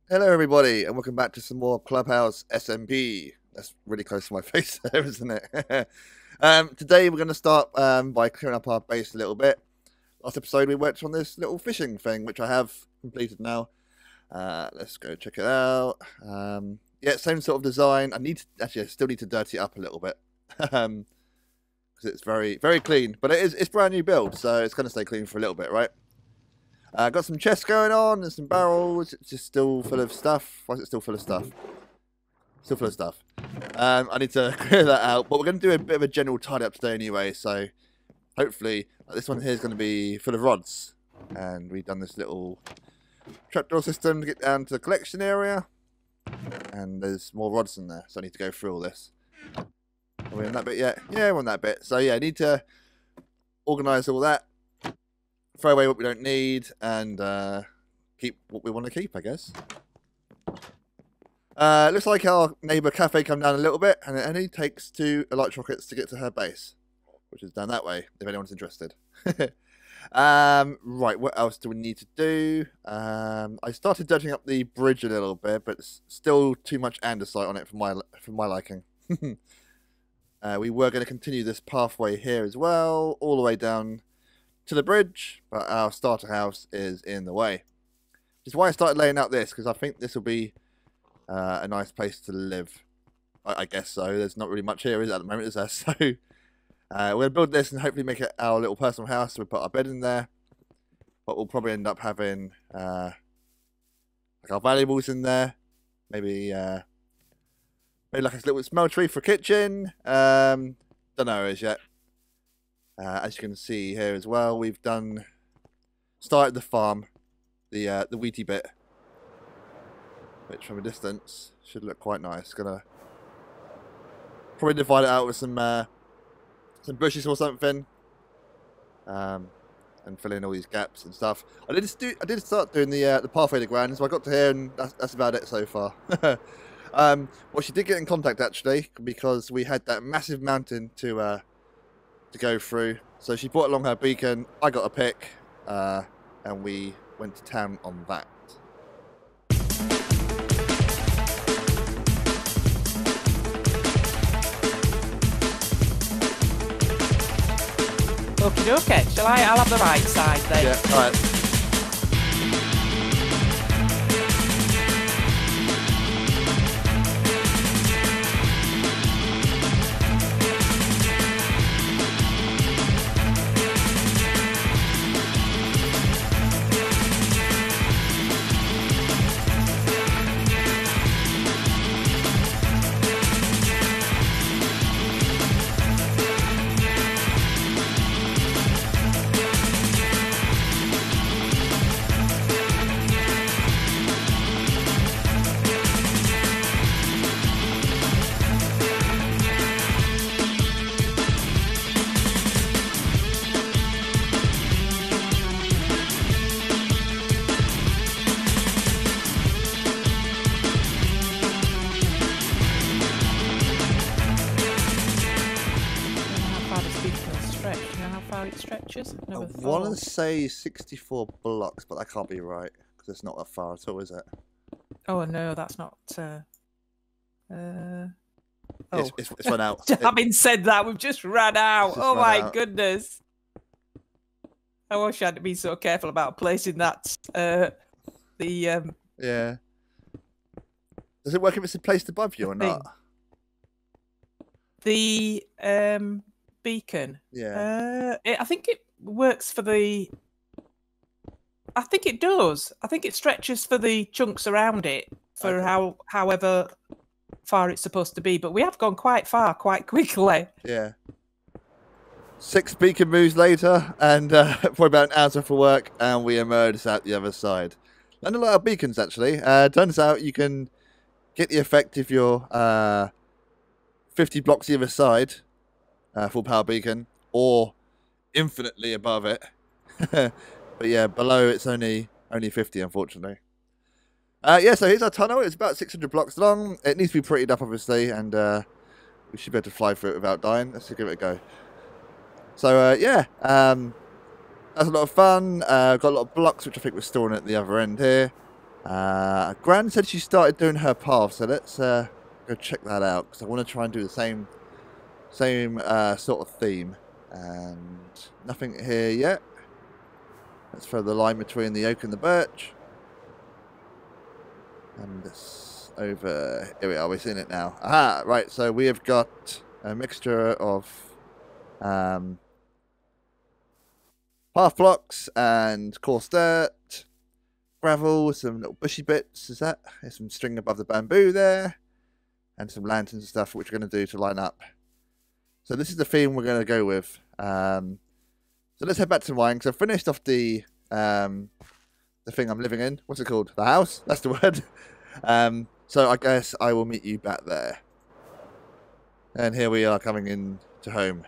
Hello, everybody, and welcome back to some more Clubhouse SMP. That's really close to my face there, isn't it? Today, we're going to start by clearing up our base a little bit. Last episode, we worked on this little fishing thing, which I have completed now. Let's go check it out. Yeah, same sort of design. I still need to dirty it up a little bit because it's very, very clean. But it's brand new build, so it's going to stay clean for a little bit, right? Got some chests going on and some barrels. It's just still full of stuff. Why is it still full of stuff? Still full of stuff. I need to clear that out. But we're going to do a bit of a general tidy up today anyway. So hopefully this one here is going to be full of rods. And we've done this little trapdoor system to get down to the collection area. And there's more rods in there. So I need to go through all this. Are we on that bit yet? Yeah, we're on that bit. So yeah, I need to organise all that. Throw away what we don't need and keep what we want to keep, I guess. Looks like our neighbour cafe come down a little bit, and it only takes 2 light rockets to get to her base, which is down that way, if anyone's interested. Right, what else do we need to do? I started dirtying up the bridge a little bit, but it's still too much andesite on it for my liking. We were going to continue this pathway here as well, all the way down to the bridge, but our starter house is in the way. Which is why I started laying out this, because I think this will be a nice place to live. I guess so. There's not really much here, is there, at the moment, is there? So we're going to build this and hopefully make it our little personal house. We'll put our bed in there, but we'll probably end up having like our valuables in there. Maybe like a little smeltery for a kitchen. Don't know as yet. As you can see here as well, we've started the farm, the wheaty bit, which from a distance should look quite nice. Gonna probably divide it out with some bushes or something, and fill in all these gaps and stuff. I did start doing the pathway to ground, so I got to here, and that's about it so far. Well, she did get in contact actually because we had that massive mountain to go through, so she brought along her beacon. I got a pick, and we went to town on that. Okay. I'll have the right side then. Yeah, all right. I want to say 64 blocks, but that can't be right because it's not that far at all, is it? Oh no, that's not. It's run out. Having said that, we've just ran out. Oh my goodness! I wish I hadn't been so careful about placing that. Yeah. Does it work if it's placed above you or not? The beacon. Yeah. I think it works for the. I think it does. I think it stretches for the chunks around it for however far it's supposed to be. But we have gone quite far quite quickly. Yeah. 6 beacon moves later, and probably about an hour for work, and we emerged out the other side. And a lot of beacons actually. Turns out you can get the effect if you're 50 blocks either side, full power beacon, or infinitely above it. But yeah, below it's only 50, unfortunately. Yeah, so here's our tunnel. It's about 600 blocks long. It needs to be prettied up, obviously, and we should be able to fly through it without dying. Let's give it a go. So yeah, that's a lot of fun. Got a lot of blocks, which I think we're storing at the other end here. Gran said she started doing her path, so let's go check that out, because I want to try and do the same sort of theme. And nothing here yet. Let's throw the line between the oak and the birch. And this over, here we are, we're seeing it now. Aha, right, so we have got a mixture of path blocks and coarse dirt, gravel, some little bushy bits, there's some string above the bamboo there, and some lanterns and stuff, which we're going to do to line up. So this is the theme we're going to go with. So let's head back to mine, because I've finished off the thing I'm living in. What's it called? The house? That's the word. So I guess I will meet you back there. And here we are coming in to home.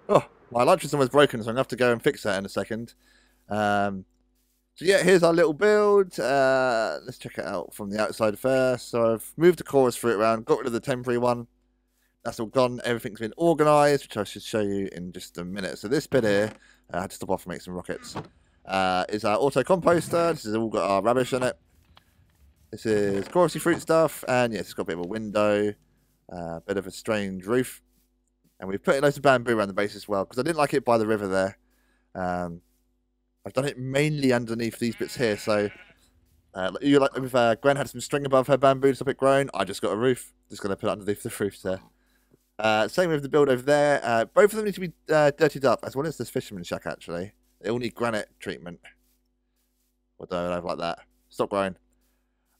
Oh, my alarm system was broken, so I'm going to have to go and fix that in a second. So yeah, here's our little build. Let's check it out from the outside first. So I've moved the chorus fruit around, got rid of the temporary one. That's all gone. Everything's been organised, which I should show you in just a minute. So this bit here, I had to stop off and make some rockets, is our auto composter. This has all got our rubbish in it. This is chorusy fruit stuff, and yes, it's got a bit of a window, a bit of a strange roof, and we've put in loads of bamboo around the base as well, because I didn't like it by the river there. I've done it mainly underneath these bits here, so if Gwen had some string above her bamboo to stop it growing, I just got a roof. Just going to put it underneath the roof there. Same with the build over there. Both of them need to be dirtied up, as well as this fisherman's shack, actually. They all need granite treatment. Or dive over like that. Stop growing.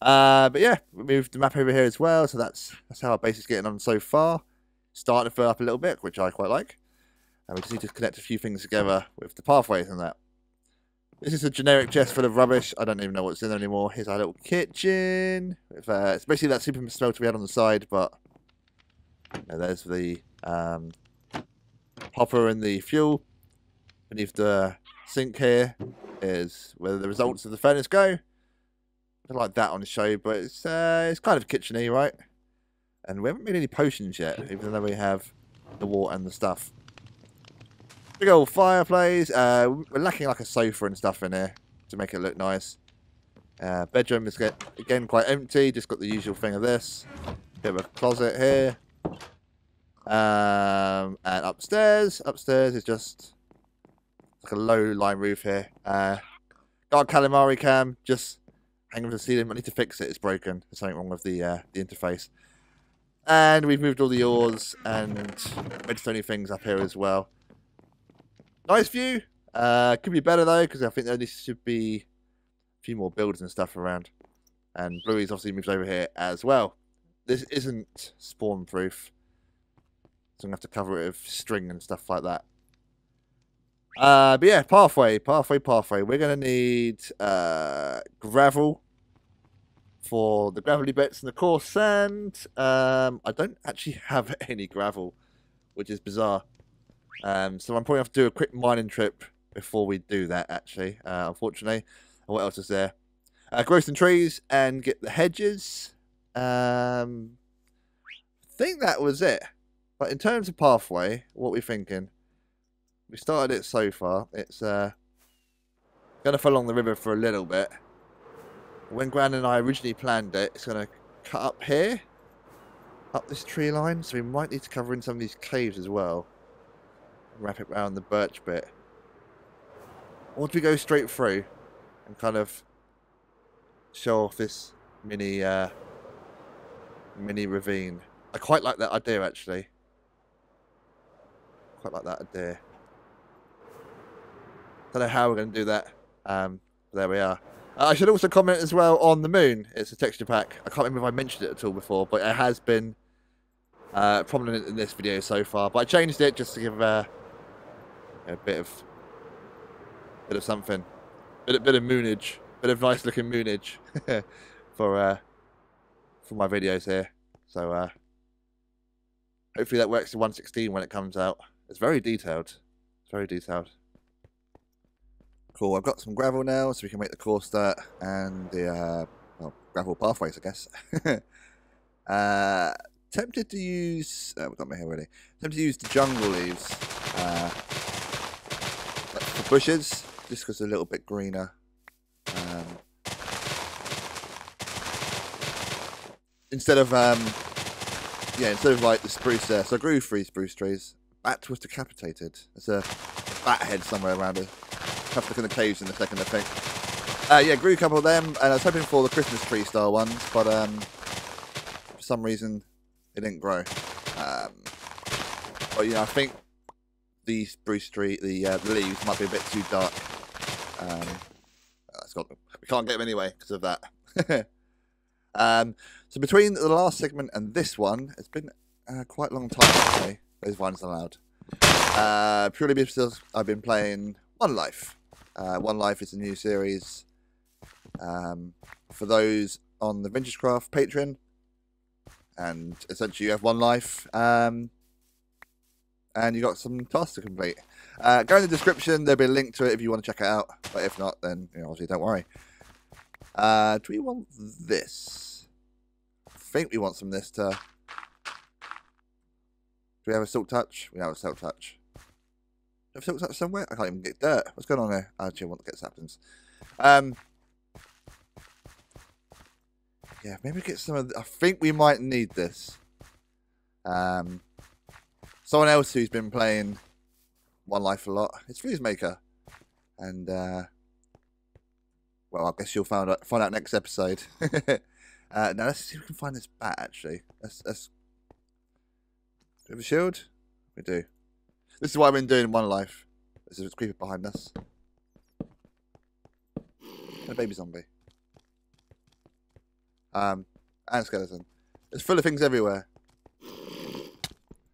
But yeah, we moved the map over here as well, so that's how our base is getting on so far. Starting to fill up a little bit, which I quite like. And we just need to connect a few things together with the pathways and that. This is a generic chest full of rubbish. I don't even know what's in there anymore. Here's our little kitchen. It's basically that super smelter we had on the side, but there's the hopper and the fuel. Beneath the sink here is where the results of the furnace go. I like that on the show, but it's kind of kitchen-y, right? And we haven't made any potions yet, even though we have the water and the stuff. Big old fireplace. We're lacking like a sofa and stuff in here to make it look nice. Bedroom is again quite empty. Just got the usual thing of this. Bit of a closet here. And upstairs is just like a low line roof here. Got a calamari cam just hanging from the ceiling. I need to fix it. It's broken. There's something wrong with the interface. And we've moved all the oars and redstone things up here as well. Nice view. Could be better though, because I think there should be a few more buildings and stuff around. And Bluey's obviously moved over here as well. This isn't spawn proof, so I'm going to have to cover it with string and stuff like that. But yeah, pathway. We're going to need gravel for the gravelly bits and the coarse sand. I don't actually have any gravel, which is bizarre. So I'm probably have to do a quick mining trip before we do that, actually, unfortunately. And what else is there? Grow some trees and get the hedges. I think that was it. But in terms of pathway, what we're thinking, we started it so far. It's going to follow along the river for a little bit. When Gran and I originally planned it, it's going to cut up here, up this tree line. So we might need to cover in some of these caves as well. Wrap it around the birch bit. Or do we go straight through and kind of show off this mini ravine? I quite like that idea, actually. Quite like that idea. Don't know how we're going to do that. There we are. I should also comment as well on the moon. It's a texture pack. I can't remember if I mentioned it at all before, but it has been prominent in this video so far. But I changed it just to give a bit of something, bit of moonage, bit of nice looking moonage for my videos here. So hopefully that works to 116 when it comes out. It's very detailed. It's very detailed. Cool. I've got some gravel now, so we can make the coarse dirt and the gravel pathways, I guess. Tempted to use. We've got my hair ready. Tempted to use the jungle leaves for bushes, just because they're a little bit greener. instead of like the spruce there. So I grew 3 spruce trees. Bat was decapitated. There's a bat head somewhere around it. Have to look in the caves in a second, I think. Yeah, grew a couple of them, and I was hoping for the Christmas tree style ones, but for some reason it didn't grow. But I think the spruce tree, the leaves might be a bit too dark. We can't get them anyway because of that. So between the last segment and this one, it's been quite a long time actually. Those vines allowed. Purely because I've been playing One Life. One Life is a new series for those on the Vintage Craft Patreon, and essentially you have one life, and you got some tasks to complete. Go in the description. There'll be a link to it if you want to check it out. But if not, then obviously don't worry. Do we want this? I think we want some of this to. Do we have a silk touch? We have a silk touch. Do we have a silk touch somewhere? I can't even get dirt. What's going on here? I actually want to get saplings. Yeah, maybe get some of. I think we might need this. Someone else who's been playing One Life a lot. It's Freezemaker, and well, I guess you'll find out next episode. Now let's see if we can find this bat. Actually, let's. Do we have a shield? We do. This is what I've been doing in One Life. There's a creeper behind us. And a baby zombie. And skeleton. It's full of things everywhere.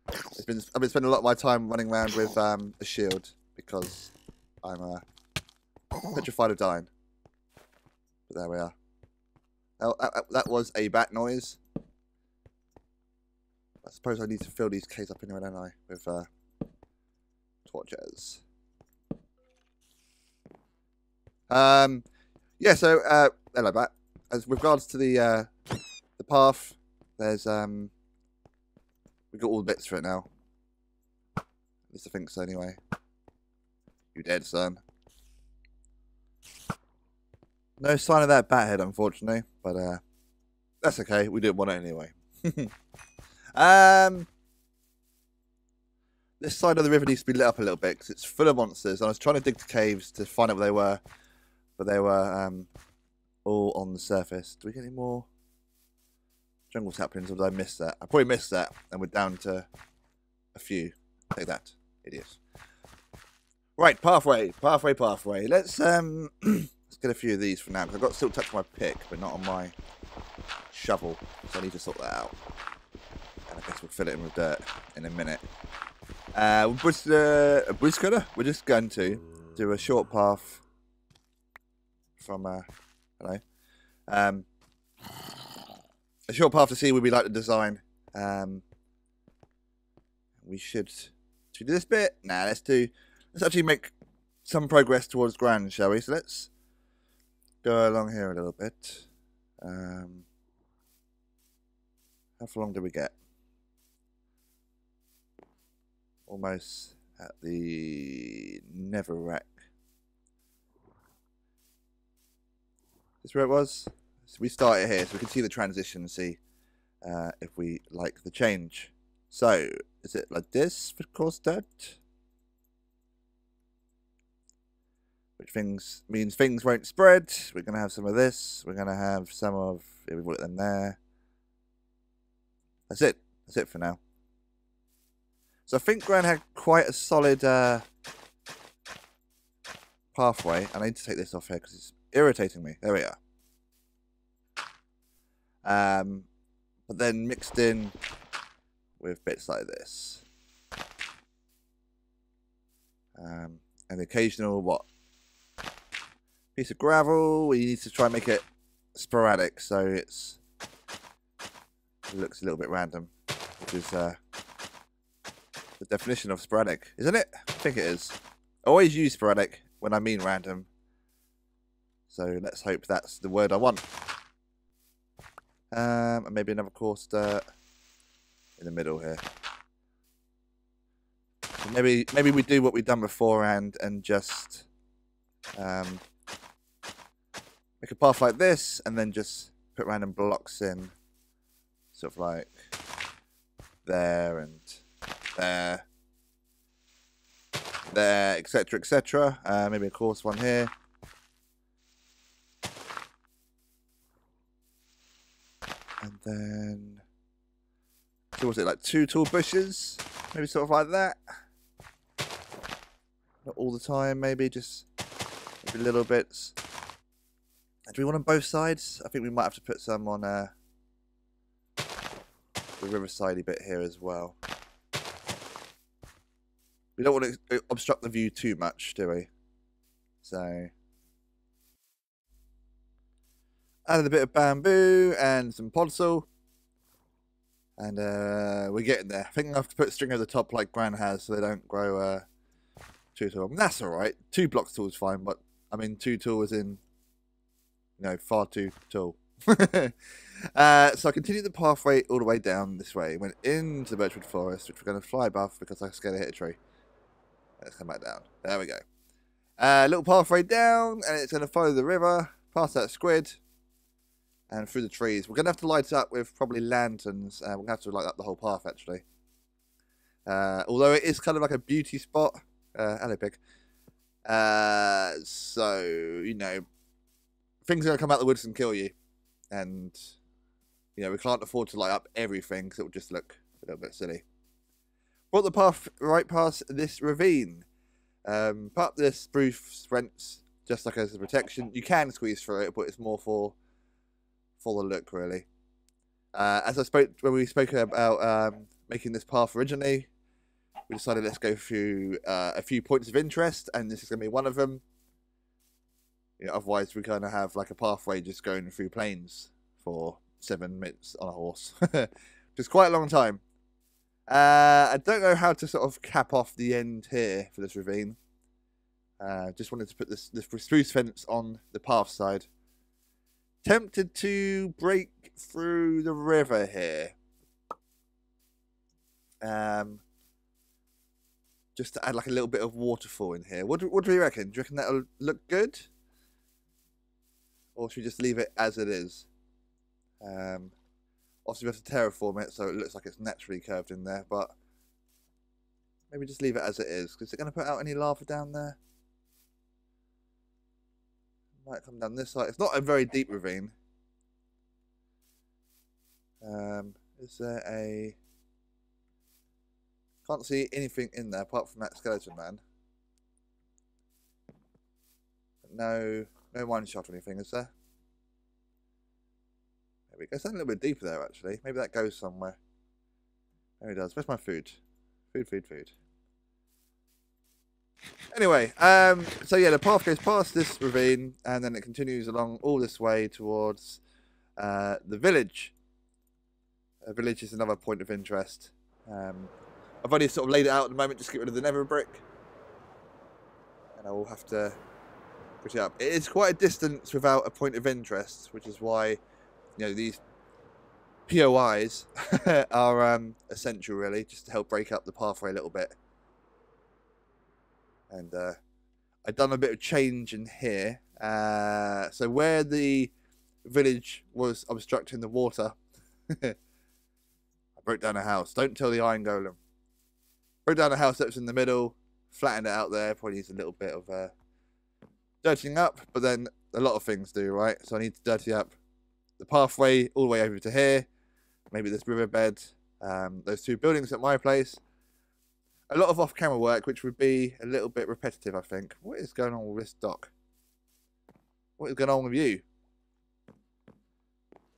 I've been spending a lot of my time running around with a shield because I'm petrified of dying. But there we are. That was a bat noise. I suppose I need to fill these caves up anyway, don't I? With torches. Yeah. So hello, bat. As with regards to the path, there's we've got all the bits for it now. At least I think so anyway. You dead, son. No sign of that bat head, unfortunately, but that's okay. We didn't want it anyway. This side of the river needs to be lit up a little bit because it's full of monsters. And I was trying to dig to caves to find out where they were, but they were all on the surface. Do we get any more jungle saplings, or did I miss that? I probably missed that, and we're down to a few. Take that, idiots. Right, pathway. Let's let's get a few of these for now, because I've got still touch on my pick, but not on my shovel, so I need to sort that out. And I guess we'll fill it in with dirt in a minute. We're just going to do a short path from hello. A short path to see where we like the design. We should do this bit. Nah, let's actually make some progress towards grand, shall we? So let's go along here a little bit. How far long did we get? Almost at the Nether Rack. This is where it was. So we started here, so we can see the transition and see if we like the change. So, is it like this for coarse dirt? Which means things won't spread. We're going to have some of this. We're going to have some of... We've put them there. That's it. That's it for now. So I think Gran had quite a solid pathway. And I need to take this off here because it's irritating me. There we are. But then mixed in with bits like this. And the occasional, piece of gravel. We need to try and make it sporadic so it looks a little bit random. Which is the definition of sporadic, isn't it? I think it is. I always use sporadic when I mean random. So let's hope that's the word I want. And maybe another coarse dirt in the middle here. So maybe we do what we've done before and just make a path like this and then just put random blocks in sort of like there and there, there, etc., etc. Maybe a coarse one here. And then, so was it like 2 tall bushes? Maybe sort of like that. Not all the time, maybe just maybe little bits. And do we want on both sides? I think we might have to put some on the riversidey bit here as well. We don't want to obstruct the view too much, do we? So, added a bit of bamboo and some podzol. And we're getting there. I think I have to put string over the top like Gran has so they don't grow too tall. And that's alright. 2 blocks tall is fine, but I mean 2 tall is in, you know, far too tall. So I continued the pathway all the way down this way. Went into the birchwood forest, which we're going to fly above because I was scared to hit a tree. Let's come back down. There we go. Little pathway down, and it's going to follow the river, past that squid, and through the trees. We're going to have to light up with probably lanterns. We're going to have to light up the whole path, actually. Although it is kind of like a beauty spot. Hello, pig. So, you know, things are going to come out of the woods and kill you. And, you know, we can't afford to light up everything because it will just look a little bit silly. Brought the path right past this ravine. Put up this spruce fence just like as a protection. You can squeeze through it, but it's more for the look, really. As I spoke when we spoke about making this path originally, we decided let's go through a few points of interest, and this is going to be one of them. You know, otherwise, we're going to have like a pathway just going through plains for 7 minutes on a horse, which is quite a long time. I don't know how to sort of cap off the end here for this ravine. Just wanted to put this spruce fence on the path side. Tempted to break through the river here. Just to add like a little bit of waterfall in here. What do we reckon? Do you reckon that'll look good? Or should we just leave it as it is? Obviously we have to terraform it so it looks like it's naturally curved in there, but maybe just leave it as it is. Is it going to put out any lava down there? Might come down this side. It's not a very deep ravine. Is there a... Can't see anything in there apart from that skeleton man. But no mine shaft or anything, is there? There we go. It's a little bit deeper there, actually. Maybe that goes somewhere. There it does. Where's my food? Food. Anyway, so yeah, the path goes past this ravine, and then it continues along all this way towards the village. The village is another point of interest. I've only sort of laid it out at the moment, just to get rid of the nether brick. And I will have to put it up. It is quite a distance without a point of interest, which is why, you know, these POIs are essential, really, just to help break up the pathway a little bit. And I've done a bit of change in here. So where the village was obstructing the water, I broke down a house. Don't tell the iron golem. Broke down a house that was in the middle, flattened it out there. Probably needs a little bit of dirtying up, but then a lot of things do, right? So I need to dirty up the pathway all the way over to here. Maybe this riverbed, those 2 buildings at my place. A lot of off-camera work, which would be a little bit repetitive, I think. What is going on with this dock? What is going on with you?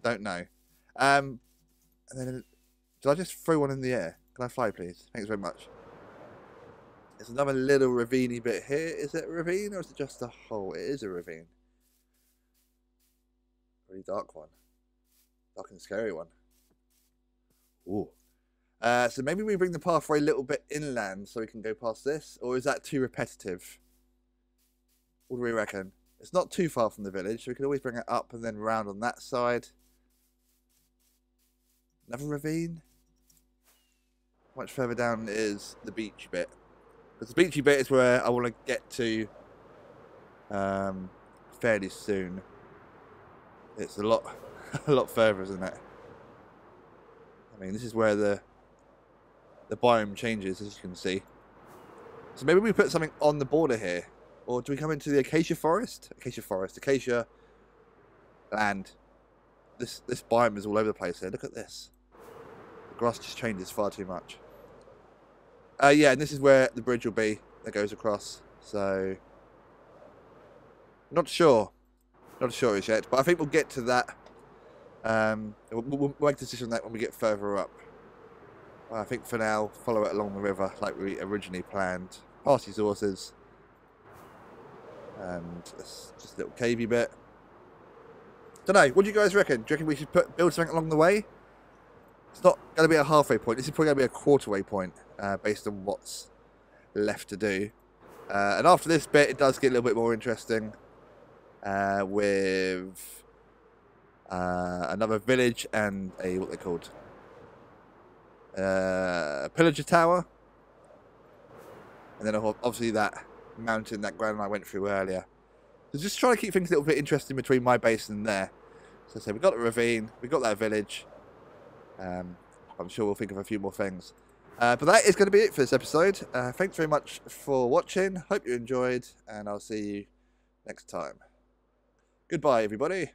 Don't know. And then, did I just throw one in the air? Can I fly, please? Thanks very much. There's another little ravine-y bit here. Is it a ravine, or is it just a hole? It is a ravine. Really dark one. Dark and scary one. Ooh. So maybe we bring the pathway a little bit inland so we can go past this, or is that too repetitive? What do we reckon? It's not too far from the village, so we could always bring it up and then round on that side. Another ravine? How much further down is the beachy bit? Because the beachy bit is where I want to get to fairly soon. It's a lot further, isn't it? I mean, this is where the biome changes, as you can see. So maybe we put something on the border here. Or do we come into the acacia forest? Acacia land. This biome is all over the place here. Look at this. The grass just changes far too much. Yeah, and this is where the bridge will be that goes across. So, not sure. Not sure as yet, but I think we'll get to that. We'll make a decision on that when we get further up. I think for now, follow it along the river like we originally planned. Past these horses. And it's just a little cavey bit. Don't know, what do you guys reckon? Do you reckon we should build something along the way? It's not going to be a halfway point. This is probably going to be a quarterway point, based on what's left to do. And after this bit, it does get a little bit more interesting, with another village and a, what they're called, pillager tower. And then obviously that mountain, that ground I went through earlier. So just trying to keep things a little bit interesting between my base and there. So I say, we've got the ravine, we've got that village. I'm sure we'll think of a few more things. But that is going to be it for this episode. Thanks very much for watching. Hope you enjoyed, and I'll see you next time. Goodbye, everybody.